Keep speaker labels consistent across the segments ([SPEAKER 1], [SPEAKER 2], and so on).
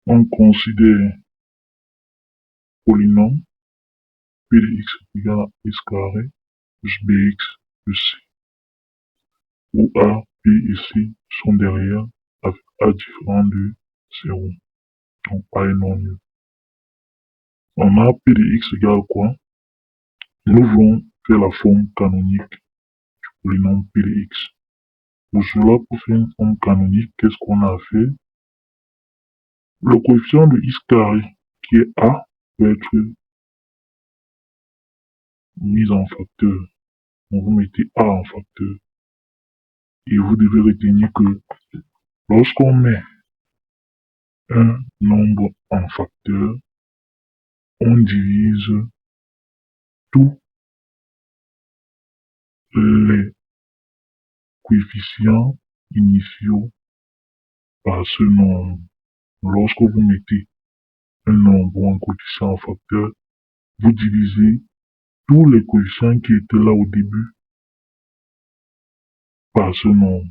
[SPEAKER 1] On considère polynôme P de x égale à x carré plus bx plus c, où a, b et c sont des réels avec a différent de 0. Donc a est non nul. On a p de x égale quoi? Nous voulons faire la forme canonique du polynôme p de x. Pour cela, pour faire une forme canonique, qu'est-ce qu'on a fait? Le coefficient de x carré, qui est a, peut être mis en facteur. Donc vous mettez a en facteur. Et vous devez retenir que lorsqu'on met un nombre en facteur, on divise tous les coefficients initiaux par ce nombre. Lorsque vous mettez un nombre ou un coefficient en facteur, vous divisez tous les coefficients qui étaient là au début par ce nombre.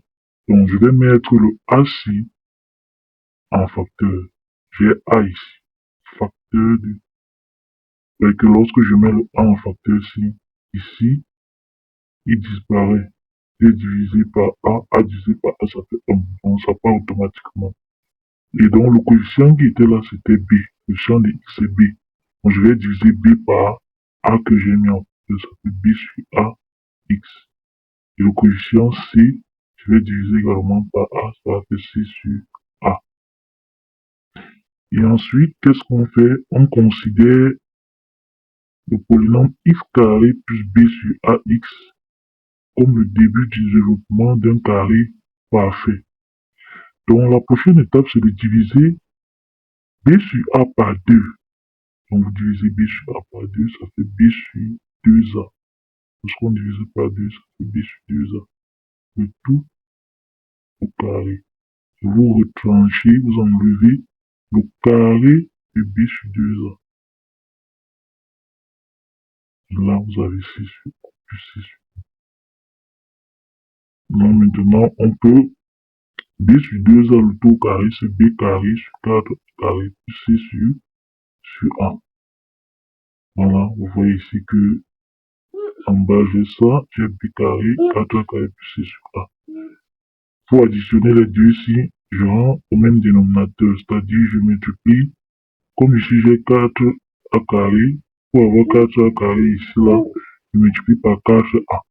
[SPEAKER 1] Donc je vais mettre le a ci en facteur. J'ai a ici, facteur de... Et que lorsque je mets le a en facteur ici, il disparaît. C'est divisé par a divisé par a, ça fait 1. Donc ça part automatiquement. Et donc le coefficient qui était là, c'était b. Le champ de x, c'est b. Donc je vais diviser b par a que j'ai mis en facteur, ça fait b sur a, x. Et le coefficient c, je vais diviser également par a, ça fait c sur a. Et ensuite, qu'est-ce qu'on fait? On considère le polynôme x carré plus b sur ax comme le début du développement d'un carré parfait. Donc la prochaine étape, c'est de diviser b sur a par 2. Donc vous divisez b sur a par 2, ça fait b sur 2a. Lorsqu'on divise par 2, ça fait b sur 2a. Le tout au carré. Vous retranchez, vous enlevez le carré de b sur 2a. Là, vous avez c sur a plus c sur a. Donc maintenant, on peut b sur 2a, le tout au carré, c'est b carré sur 4 carré plus c sur a. Voilà, vous voyez ici que en bas j'ai ça, j'ai b carré, 4 carré plus c sur a. Pour additionner les deux ici, je rends au même dénominateur, c'est-à-dire je multiplie. Comme ici j'ai 4 a carré, pour avoir 4 a carré ici là, je multiplie par 4a.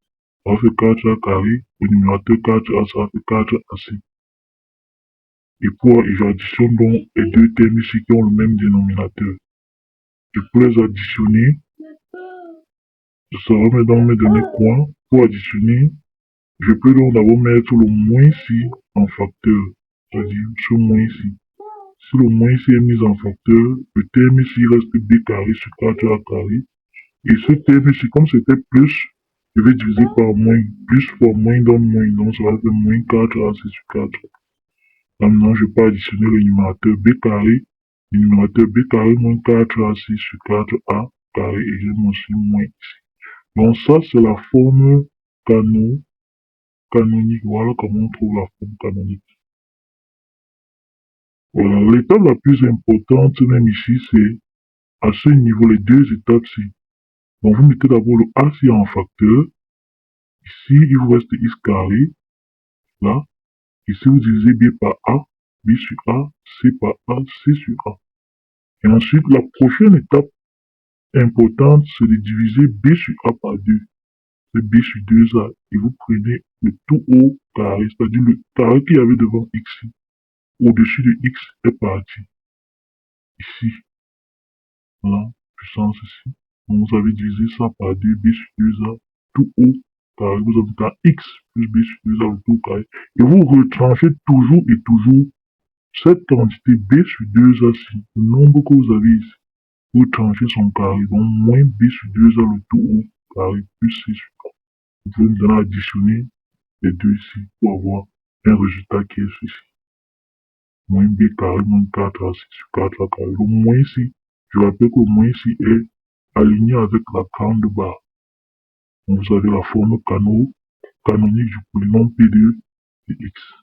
[SPEAKER 1] Ça fait 4a carré, au numérateur 4a, ça fait 4ac. Et pour, j'additionne donc les deux termes ici qui ont le même dénominateur. Et pour les additionner, ça va me donc me donner quoi? Pour additionner, je peux donc d'abord mettre le moins ici en facteur, c'est-à-dire ce moins ici. Si le moins ici est mis en facteur, le terme ici reste b carré sur 4a carré. Et ce terme ici, comme c'était plus, je vais diviser par moins. Plus fois moins donne moins, donc ça va faire moins 4ac sur 4. Maintenant, je peux additionner le numérateur b carré, le numérateur b carré moins 4ac sur 4a carré, et j'ai aussi moins ici. Donc ça, c'est la forme canonique. Voilà comment on trouve la forme canonique. Voilà, l'étape la plus importante, même ici, c'est à ce niveau, les deux étapes-ci. Donc vous mettez d'abord le a ci en facteur. Ici, il vous reste x carré. Là. Ici, vous divisez b par a, b sur a, c par a, c sur a. Et ensuite, la prochaine étape importante, c'est de diviser b sur a par 2. C'est b sur 2a. Et vous prenez le tout haut carré, c'est-à-dire le carré qu'il y avait devant x. Au-dessus de x est parti. Ici. Voilà, puissance ici. Donc vous avez divisé ça par 2, b sur 2a, tout haut carré. Vous avez un x plus b sur 2a, le tout carré. Et vous retranchez toujours et toujours cette quantité b sur 2a-ci, le nombre que vous avez ici. Vous tranchez son carré, donc moins b sur 2a, le tout haut carré, plus c sur a. Vous pouvez maintenant additionner les deux ici pour avoir un résultat qui est ceci. Moins b carré moins 4ac sur 4a carré. Le moins ici, je rappelle que le moins ici est aligné avec la grande barre. Donc vous avez la forme canonique du polynôme P de x.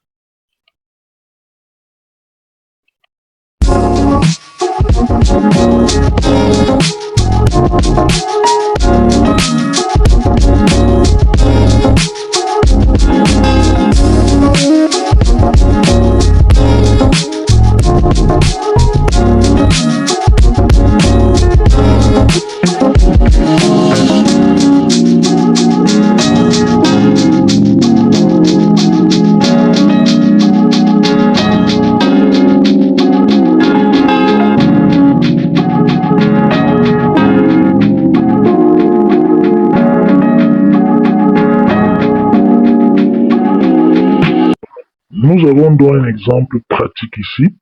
[SPEAKER 1] Nous avons donc un exemple pratique ici.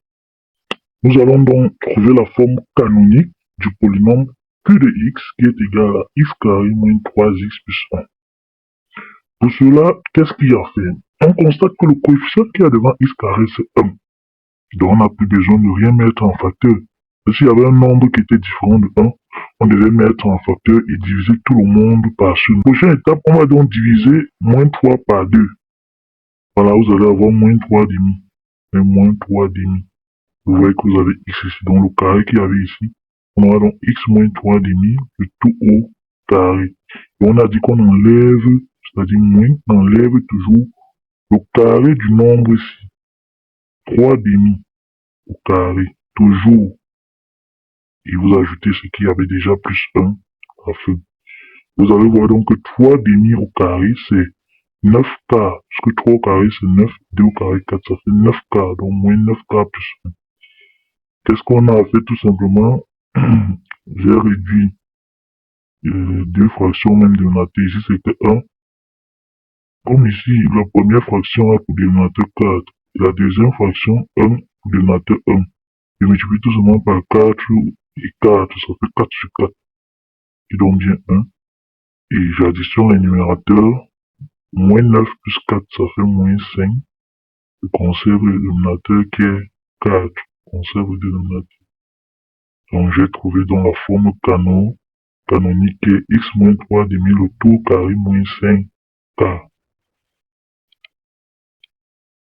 [SPEAKER 1] Nous allons donc trouver la forme canonique du polynôme q de x qui est égal à x carré moins 3x plus 1. Pour cela, qu'est-ce qu'il y a à faire? On constate que le coefficient qu'il y a devant x carré, c'est 1. Donc on n'a plus besoin de rien mettre en facteur. S'il y avait un nombre qui était différent de 1, on devait mettre en facteur et diviser tout le monde par ce. Prochaine étape, on va donc diviser moins 3 par 2. Voilà, vous allez avoir moins 3 demi. Et moins 3 demi. Vous voyez que vous avez x ici. Donc le carré qu'il y avait ici, on aura donc x moins 3 demi, le tout au carré. Et on a dit qu'on enlève, c'est-à-dire moins, on enlève toujours le carré du nombre ici. 3 demi au carré, toujours. Et vous ajoutez ce qu'il y avait déjà plus 1 à feu. Vous allez voir donc que 3 demi au carré, c'est 9 quarts. Parce que 3 au carré, c'est 9. 2 au carré, 4, ça fait 9 quarts. Donc moins 9 quarts plus 1. Qu'est-ce qu'on a fait tout simplement? J'ai réduit deux fractions même dénominateurs. Ici, c'était 1. Comme ici, la première fraction a pour dénominateur 4. Et la deuxième fraction, 1 pour dénominateur 1. Je multiplie tout simplement par 4 et 4. Ça fait 4 sur 4. Qui donne bien 1. Et j'additionne les numérateurs. Moins 9 plus 4, ça fait moins 5. Je conserve le dénominateur qui est 4. Je conserve le dénominateur. Donc j'ai trouvé dans la forme canonique qui est x moins 3 demi le tout carré moins 5 k.